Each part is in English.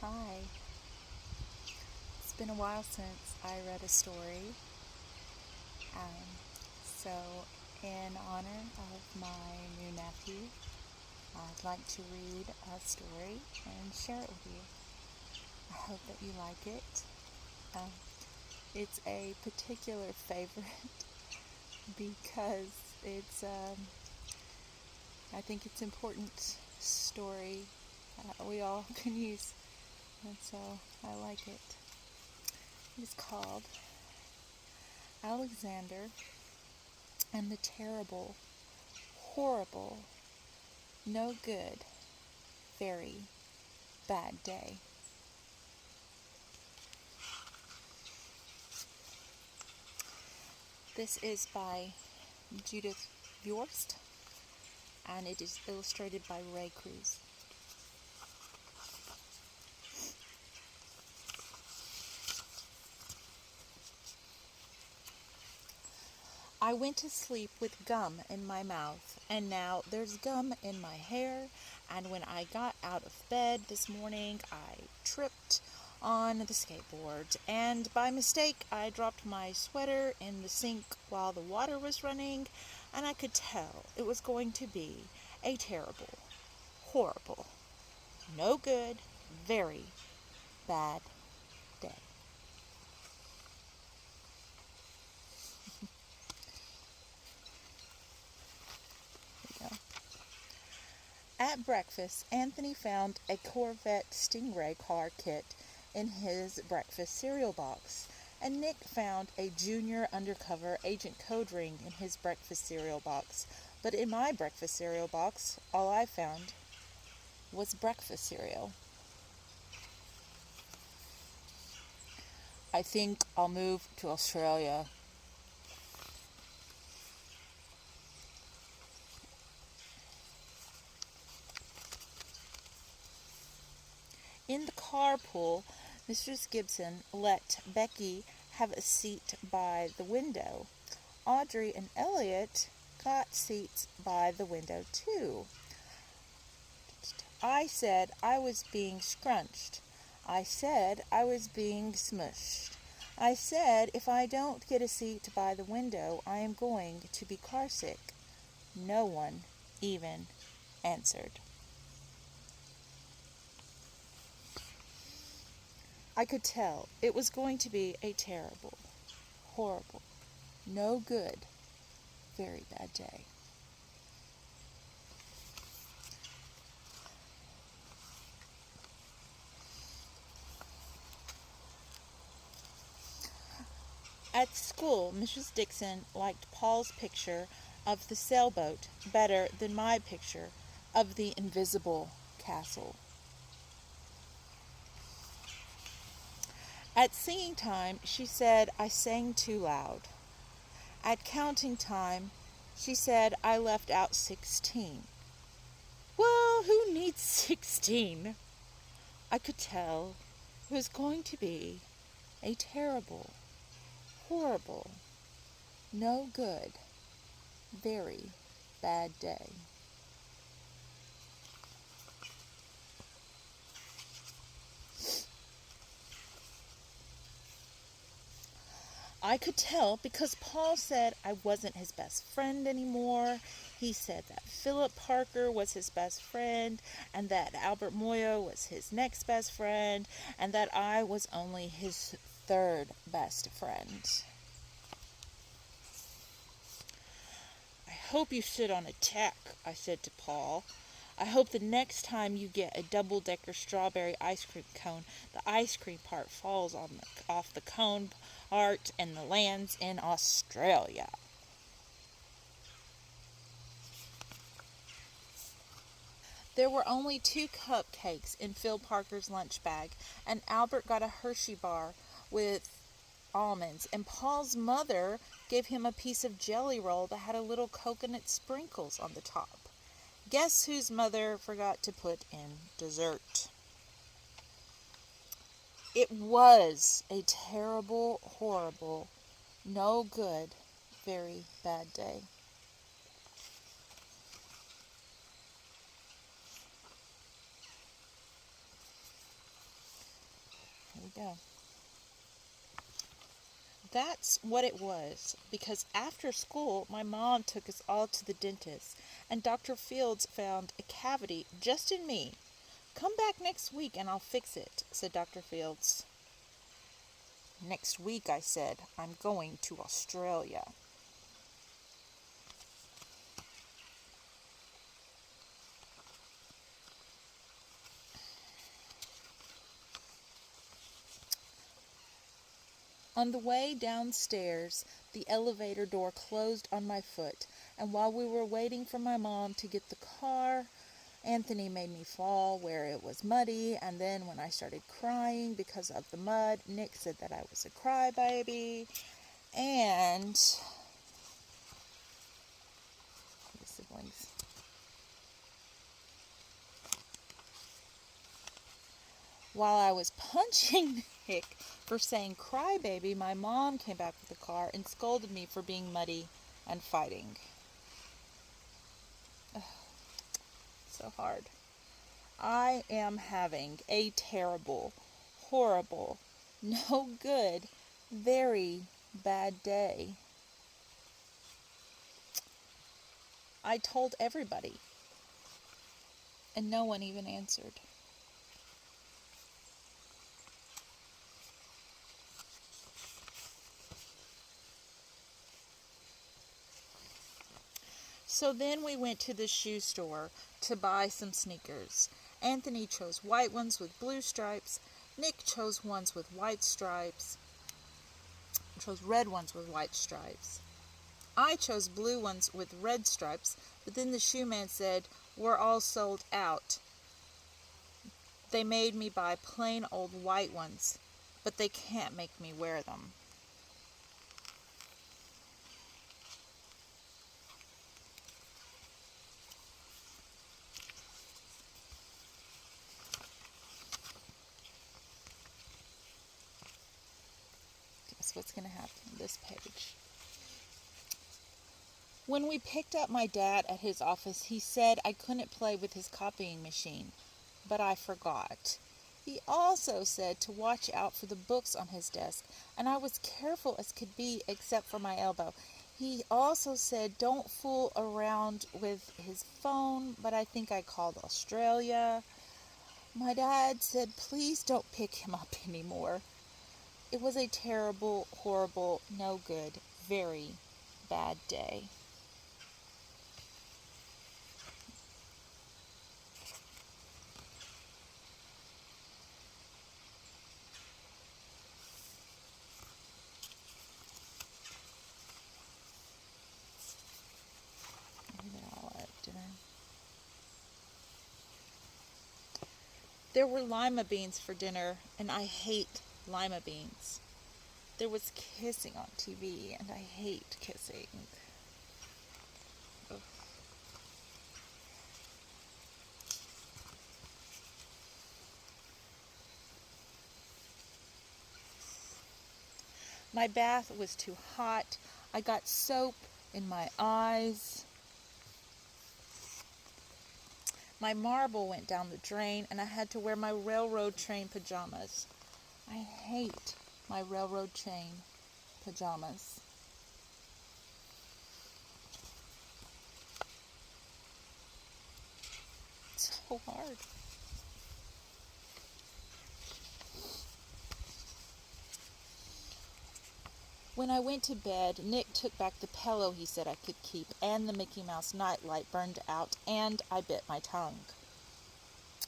Hi. It's been a while since I read a story. Um, so, in honor of my new nephew, I'd like to read a story and share it with you. I hope that you like it. Um, it's a particular favorite because I think it's important story we all can use, and so I like it. It's called Alexander and the Terrible, Horrible, No Good, Very Bad Day. This is by Judith Viorst, and it is illustrated by Cruz. I went to sleep with gum in my mouth, and now there's gum in my hair, and when I got out of bed this morning, I tripped on the skateboard, and by mistake, I dropped my sweater in the sink while the water was running, and I could tell it was going to be a terrible, horrible, no good, very bad day. There you go. At breakfast, Anthony found a Corvette Stingray car kit in his breakfast cereal box, and Nick found a junior undercover agent code ring in his breakfast cereal box. But in my breakfast cereal box, all I found was breakfast cereal. I think I'll move to Australia. In the carpool, Mistress Gibson let Becky have a seat by the window. Audrey and Elliot got seats by the window too. I said I was being scrunched. I said I was being smushed. I said if I don't get a seat by the window, I am going to be carsick. No one even answered. I could tell it was going to be a terrible, horrible, no good, very bad day. At school, Mrs. Dixon liked Paul's picture of the sailboat better than my picture of the invisible castle. At singing time, she said I sang too loud. At counting time, she said I left out 16. Well, who needs 16? I could tell it was going to be a terrible, horrible, no good, very bad day. I could tell because Paul said I wasn't his best friend anymore. He said that Philip Parker was his best friend, and that Albert Moyo was his next best friend, and that I was only his third best friend. I hope you sit on a tack, I said to Paul. I hope the next time you get a double-decker strawberry ice cream cone, the ice cream part falls off the cone part and lands in Australia. There were only 2 cupcakes in Phil Parker's lunch bag, and Albert got a Hershey bar with almonds, and Paul's mother gave him a piece of jelly roll that had a little coconut sprinkles on the top. Guess whose mother forgot to put in dessert? It was a terrible, horrible, no good, very bad day. go. That's what it was, because after school, my mom took us all to the dentist, and Dr. Fields found a cavity just in me. "Come back next week and I'll fix it," said Dr. Fields. "Next week," I said. "I'm going to Australia." On the way downstairs, the elevator door closed on my foot, and while we were waiting for my mom to get the car, Anthony made me fall where it was muddy, and then when I started crying because of the mud, Nick said that I was a crybaby, and the siblings. While I was punching Nick for saying crybaby, my mom came back with the car and scolded me for being muddy and fighting. Ugh, so hard. I am having a terrible, horrible, no good, very bad day. I told everybody, and no one even answered. So then we went to the shoe store to buy some sneakers. Anthony chose white ones with blue stripes. Nick chose ones with white stripes. Chose red ones with white stripes. I chose blue ones with red stripes, but then the shoe man said, "We're all sold out." They made me buy plain old white ones, but they can't make me wear them. Guess what's going to happen on this page? When we picked up my dad at his office, he said I couldn't play with his copying machine, but I forgot. He also said to watch out for the books on his desk, and I was careful as could be except for my elbow. He also said don't fool around with his phone, but I think I called Australia. My dad said please don't pick him up anymore. It was a terrible, horrible, no good, very bad day. There were lima beans for dinner, and I hate lima beans. There was kissing on TV, and I hate kissing. Ugh. My bath was too hot. I got soap in my eyes. My marble went down the drain, and I had to wear my railroad train pajamas. I hate my railroad train pajamas. It's so hard. When I went to bed, Nick took back the pillow he said I could keep, and the Mickey Mouse nightlight burned out, and I bit my tongue.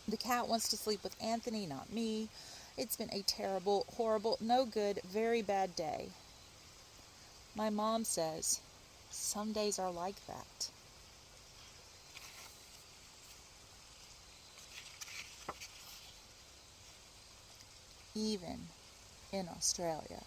The cat wants to sleep with Anthony, not me. It's been a terrible, horrible, no good, very bad day. My mom says, some days are like that. Even in Australia.